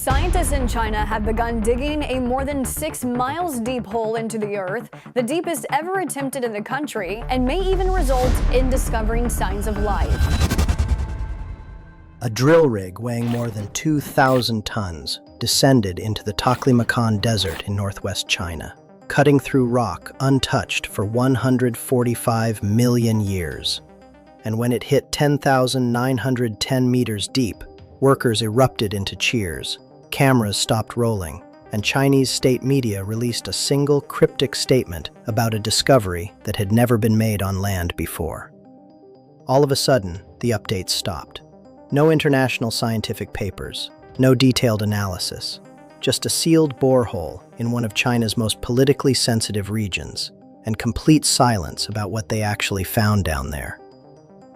Scientists in China have begun digging a more than 6 miles deep hole into the earth, the deepest ever attempted in the country, and may even result in discovering signs of life. A drill rig weighing more than 2,000 tons descended into the Taklamakan Desert in northwest China, cutting through rock untouched for 145 million years. And when it hit 10,910 meters deep, workers erupted into cheers, cameras stopped rolling, and Chinese state media released a single cryptic statement about a discovery that had never been made on land before. All of a sudden, the updates stopped. No international scientific papers, no detailed analysis, just a sealed borehole in one of China's most politically sensitive regions, and complete silence about what they actually found down there.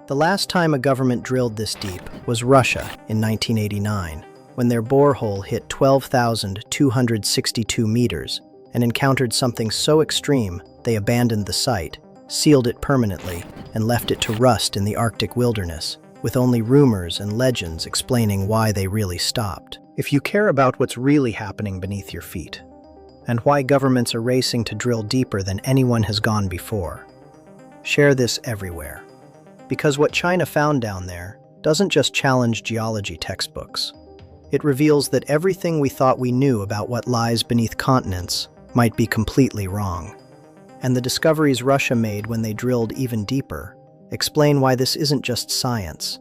The last time a government drilled this deep was Russia in 1989, when their borehole hit 12,262 meters and encountered something so extreme they abandoned the site, sealed it permanently, and left it to rust in the Arctic wilderness, with only rumors and legends explaining why they really stopped. If you care about what's really happening beneath your feet, and why governments are racing to drill deeper than anyone has gone before, share this everywhere. Because what China found down there doesn't just challenge geology textbooks. It reveals that everything we thought we knew about what lies beneath continents might be completely wrong. And the discoveries Russia made when they drilled even deeper explain why this isn't just science.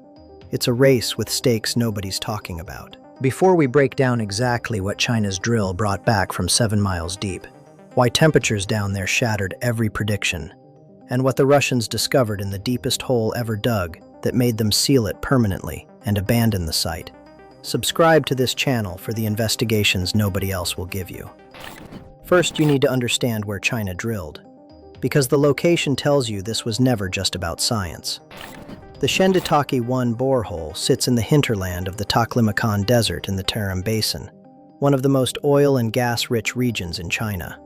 It's a race with stakes nobody's talking about. Before we break down exactly what China's drill brought back from 7 miles deep, why temperatures down there shattered every prediction, and what the Russians discovered in the deepest hole ever dug that made them seal it permanently and abandon the site, subscribe to this channel for the investigations nobody else will give you. First, you need to understand where China drilled, because the location tells you this was never just about science. The Shenditaki-1 borehole sits in the hinterland of the Taklamakan Desert in the Tarim Basin, one of the most oil and gas-rich regions in China.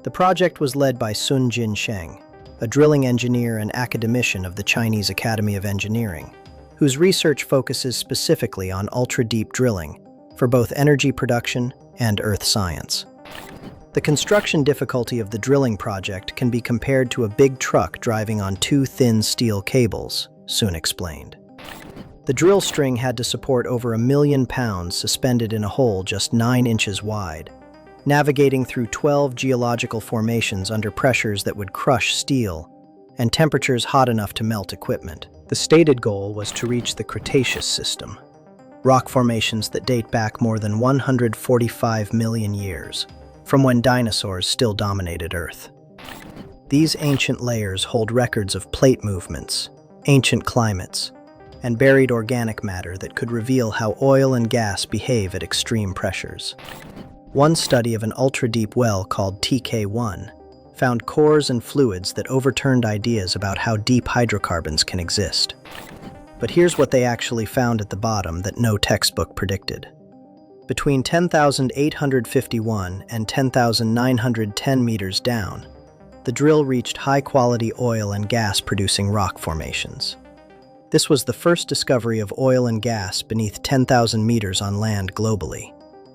The project was led by Sun Jin-sheng, a drilling engineer and academician of the Chinese Academy of Engineering, whose research focuses specifically on ultra-deep drilling for both energy production and earth science. The construction difficulty of the drilling project can be compared to a big truck driving on 2 thin steel cables, Sun explained. The drill string had to support over 1 million pounds suspended in a hole just 9 inches wide, navigating through 12 geological formations under pressures that would crush steel and temperatures hot enough to melt equipment. The stated goal was to reach the Cretaceous system, rock formations that date back more than 145 million years, from when dinosaurs still dominated Earth. These ancient layers hold records of plate movements, ancient climates, and buried organic matter that could reveal how oil and gas behave at extreme pressures. One study of an ultra-deep well called TK1 found cores and fluids that overturned ideas about how deep hydrocarbons can exist. But here's what they actually found at the bottom that no textbook predicted. Between 10,851 and 10,910 meters down, the drill reached high-quality oil and gas-producing rock formations. This was the first discovery of oil and gas beneath 10,000 meters on land globally,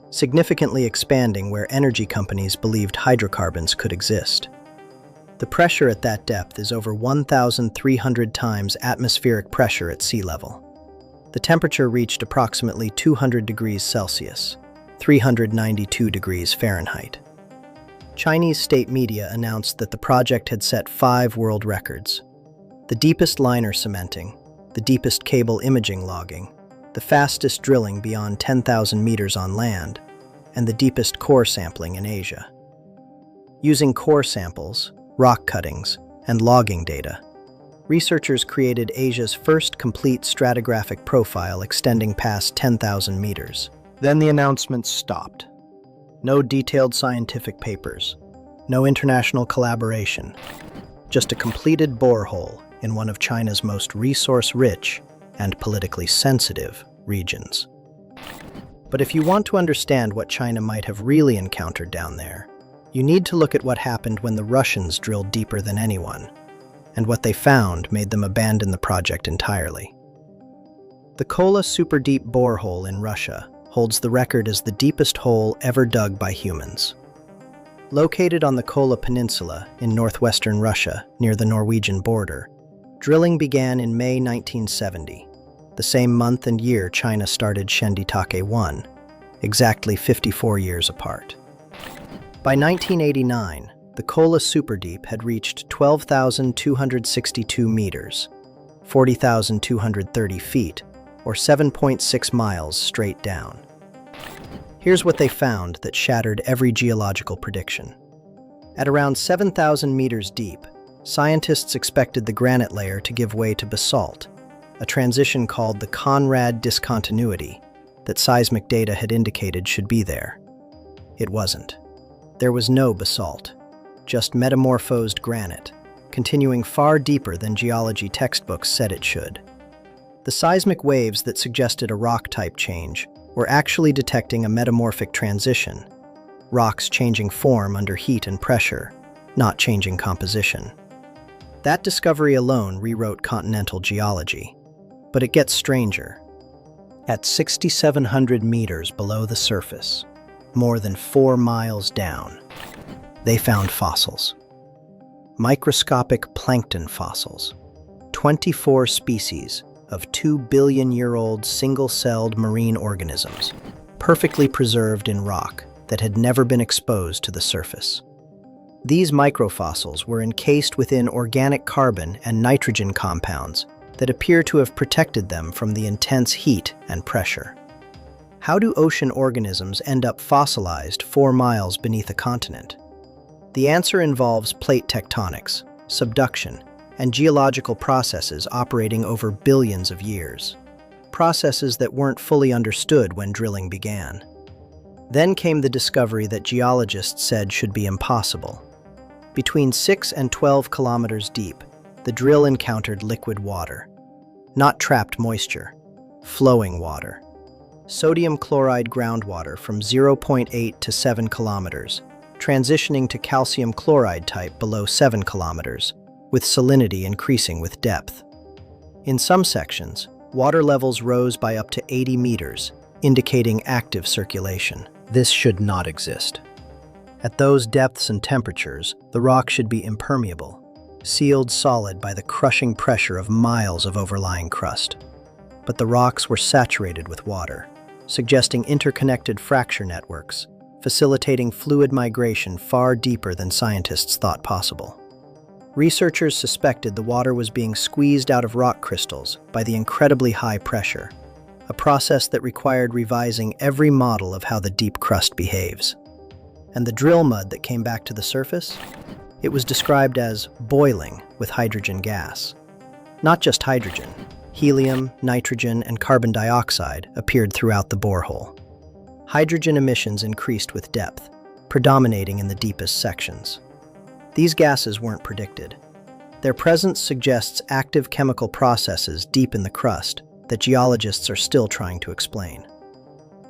significantly expanding where energy companies believed hydrocarbons could exist. The pressure at that depth is over 1,300 times atmospheric pressure at sea level. The temperature reached approximately 200 degrees Celsius, 392 degrees Fahrenheit. Chinese state media announced that the project had set 5 world records: the deepest liner cementing, the deepest cable imaging logging, the fastest drilling beyond 10,000 meters on land, and the deepest core sampling in Asia. Using core samples, rock cuttings, and logging data, researchers created Asia's first complete stratigraphic profile extending past 10,000 meters. Then the announcements stopped. No detailed scientific papers, no international collaboration, just a completed borehole in one of China's most resource-rich and politically sensitive regions. But if you want to understand what China might have really encountered down there, you need to look at what happened when the Russians drilled deeper than anyone, and what they found made them abandon the project entirely. The Kola super-deep borehole in Russia holds the record as the deepest hole ever dug by humans. Located on the Kola Peninsula in northwestern Russia, near the Norwegian border, drilling began in May 1970, the same month and year China started Shenditake 1, exactly 54 years apart. By 1989, the Kola Superdeep had reached 12,262 meters, 40,230 feet, or 7.6 miles straight down. Here's what they found that shattered every geological prediction. At around 7,000 meters deep, scientists expected the granite layer to give way to basalt, a transition called the Conrad discontinuity that seismic data had indicated should be there. It wasn't. There was no basalt, just metamorphosed granite, continuing far deeper than geology textbooks said it should. The seismic waves that suggested a rock-type change were actually detecting a metamorphic transition, rocks changing form under heat and pressure, not changing composition. That discovery alone rewrote continental geology. But it gets stranger. At 6,700 meters below the surface, more than 4 miles down, they found fossils. Microscopic plankton fossils. 24 species of 2-billion-year-old single-celled marine organisms, perfectly preserved in rock that had never been exposed to the surface. These microfossils were encased within organic carbon and nitrogen compounds that appear to have protected them from the intense heat and pressure. How do ocean organisms end up fossilized 4 miles beneath a continent? The answer involves plate tectonics, subduction, and geological processes operating over billions of years. Processes that weren't fully understood when drilling began. Then came the discovery that geologists said should be impossible. Between 6 and 12 kilometers deep, the drill encountered liquid water. Not trapped moisture, flowing water. Sodium chloride groundwater from 0.8 to 7 kilometers, transitioning to calcium chloride type below 7 kilometers, with salinity increasing with depth. In some sections, water levels rose by up to 80 meters, indicating active circulation. This should not exist. At those depths and temperatures, the rock should be impermeable, sealed solid by the crushing pressure of miles of overlying crust. But the rocks were saturated with water, suggesting interconnected fracture networks, facilitating fluid migration far deeper than scientists thought possible. Researchers suspected the water was being squeezed out of rock crystals by the incredibly high pressure, a process that required revising every model of how the deep crust behaves. And the drill mud that came back to the surface? It was described as boiling with hydrogen gas. Not just hydrogen, helium, nitrogen, and carbon dioxide appeared throughout the borehole. Hydrogen emissions increased with depth, predominating in the deepest sections. These gases weren't predicted. Their presence suggests active chemical processes deep in the crust that geologists are still trying to explain.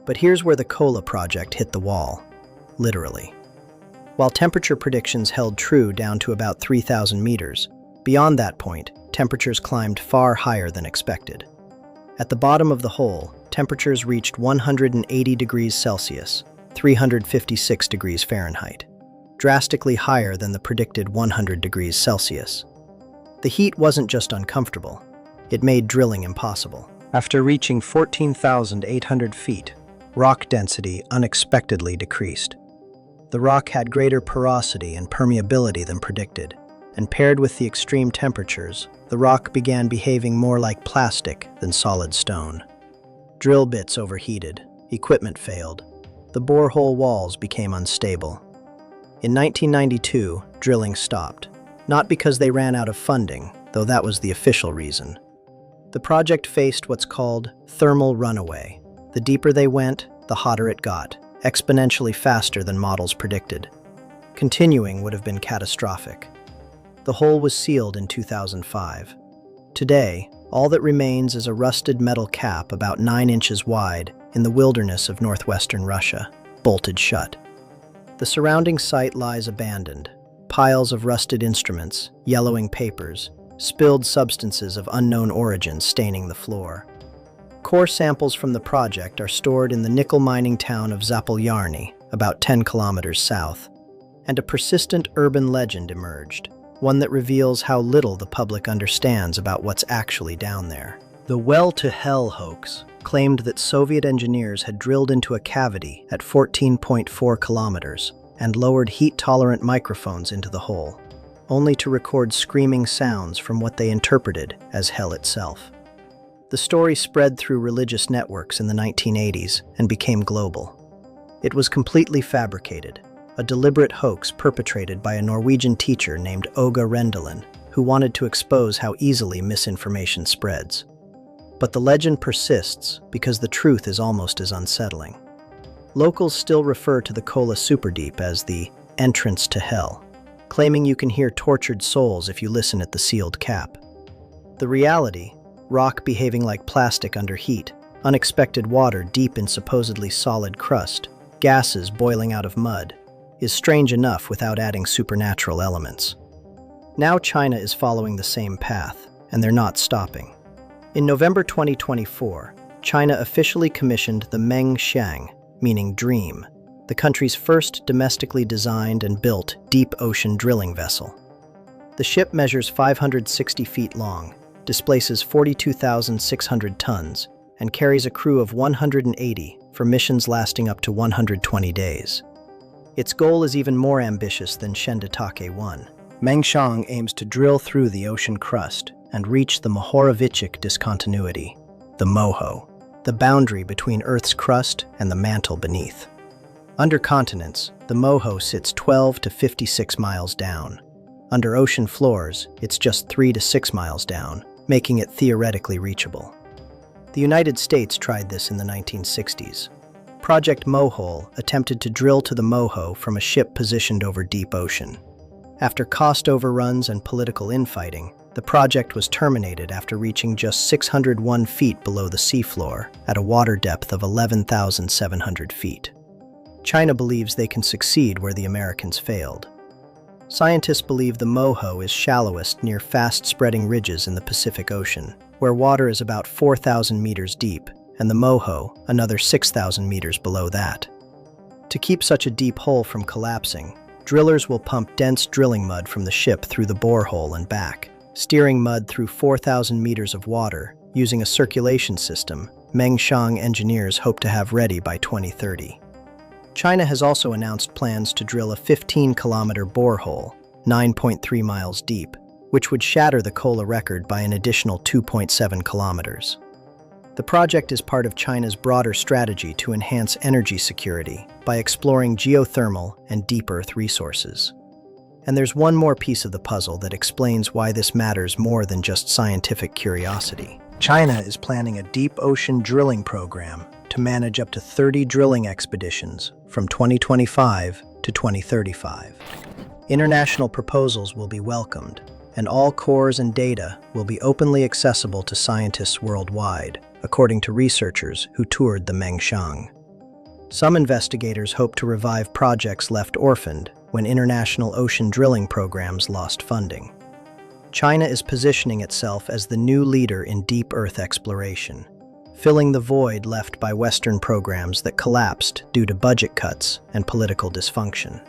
But here's where the Kola project hit the wall, literally. While temperature predictions held true down to about 3,000 meters, beyond that point, temperatures climbed far higher than expected. At the bottom of the hole, temperatures reached 180 degrees Celsius, 356 degrees Fahrenheit, drastically higher than the predicted 100 degrees Celsius. The heat wasn't just uncomfortable, it made drilling impossible. After reaching 14,800 feet, rock density unexpectedly decreased. The rock had greater porosity and permeability than predicted, and paired with the extreme temperatures, the rock began behaving more like plastic than solid stone. Drill bits overheated, equipment failed, the borehole walls became unstable. In 1992, drilling stopped, not because they ran out of funding, though that was the official reason. The project faced what's called thermal runaway. The deeper they went, the hotter it got, exponentially faster than models predicted. Continuing would have been catastrophic. The hole was sealed in 2005. Today, all that remains is a rusted metal cap about 9 inches wide in the wilderness of northwestern Russia, bolted shut. The surrounding site lies abandoned. Piles of rusted instruments, yellowing papers, spilled substances of unknown origin staining the floor. Core samples from the project are stored in the nickel mining town of Zapolyarny, about 10 kilometers south, and a persistent urban legend emerged, one that reveals how little the public understands about what's actually down there. The Well to Hell hoax claimed that Soviet engineers had drilled into a cavity at 14.4 kilometers and lowered heat-tolerant microphones into the hole, only to record screaming sounds from what they interpreted as hell itself. The story spread through religious networks in the 1980s and became global. It was completely fabricated, a deliberate hoax perpetrated by a Norwegian teacher named Åge Rendelin, who wanted to expose how easily misinformation spreads. But the legend persists because the truth is almost as unsettling. Locals still refer to the Kola superdeep as the entrance to hell, claiming you can hear tortured souls if you listen at the sealed cap. The reality, rock behaving like plastic under heat, unexpected water deep in supposedly solid crust, gases boiling out of mud, is strange enough without adding supernatural elements. Now China is following the same path, and they're not stopping. In November 2024, China officially commissioned the Mengxiang, meaning dream, the country's first domestically designed and built deep ocean drilling vessel. The ship measures 560 feet long, displaces 42,600 tons, and carries a crew of 180 for missions lasting up to 120 days. Its goal is even more ambitious than Shenditake 1. Mengxiang aims to drill through the ocean crust and reach the Mohorovičić discontinuity, the MOHO, the boundary between Earth's crust and the mantle beneath. Under continents, the MOHO sits 12 to 56 miles down. Under ocean floors, it's just 3 to 6 miles down, making it theoretically reachable. The United States tried this in the 1960s. Project Mohole attempted to drill to the MOHO from a ship positioned over deep ocean. After cost overruns and political infighting, the project was terminated after reaching just 601 feet below the seafloor at a water depth of 11,700 feet. China believes they can succeed where the Americans failed. Scientists believe the MOHO is shallowest near fast-spreading ridges in the Pacific Ocean, where water is about 4,000 meters deep, and the MOHO another 6,000 meters below that. To keep such a deep hole from collapsing, drillers will pump dense drilling mud from the ship through the borehole and back, steering mud through 4,000 meters of water using a circulation system Mengxiang engineers hope to have ready by 2030. China has also announced plans to drill a 15-kilometer borehole, 9.3 miles deep, which would shatter the Kola record by an additional 2.7 kilometers. The project is part of China's broader strategy to enhance energy security by exploring geothermal and deep earth resources. And there's one more piece of the puzzle that explains why this matters more than just scientific curiosity. China is planning a deep ocean drilling program to manage up to 30 drilling expeditions from 2025 to 2035. International proposals will be welcomed, and all cores and data will be openly accessible to scientists worldwide, according to researchers who toured the Mengxiang. Some investigators hope to revive projects left orphaned when international ocean drilling programs lost funding. China is positioning itself as the new leader in deep earth exploration, filling the void left by Western programs that collapsed due to budget cuts and political dysfunction.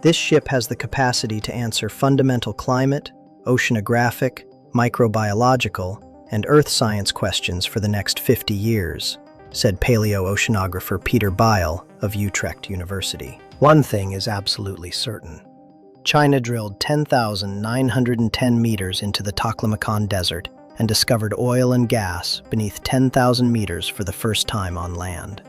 This ship has the capacity to answer fundamental climate, oceanographic, microbiological, and earth science questions for the next 50 years, said paleoceanographer Peter Beil of Utrecht University. One thing is absolutely certain. China drilled 10,910 meters into the Taklamakan Desert and discovered oil and gas beneath 10,000 meters for the first time on land.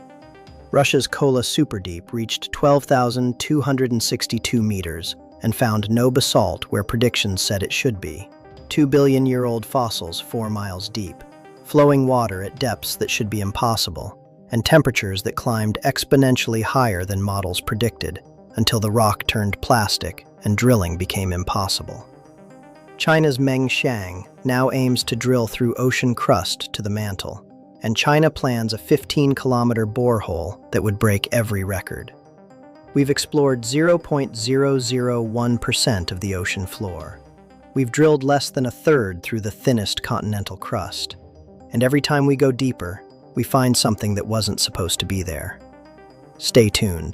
Russia's Kola superdeep reached 12,262 meters and found no basalt where predictions said it should be. 2-billion-year-old fossils 4 miles deep, flowing water at depths that should be impossible, and temperatures that climbed exponentially higher than models predicted until the rock turned plastic and drilling became impossible. China's Mengxiang now aims to drill through ocean crust to the mantle, and China plans a 15-kilometer borehole that would break every record. We've explored 0.001% of the ocean floor. We've drilled less than a third through the thinnest continental crust. And every time we go deeper, we find something that wasn't supposed to be there. Stay tuned.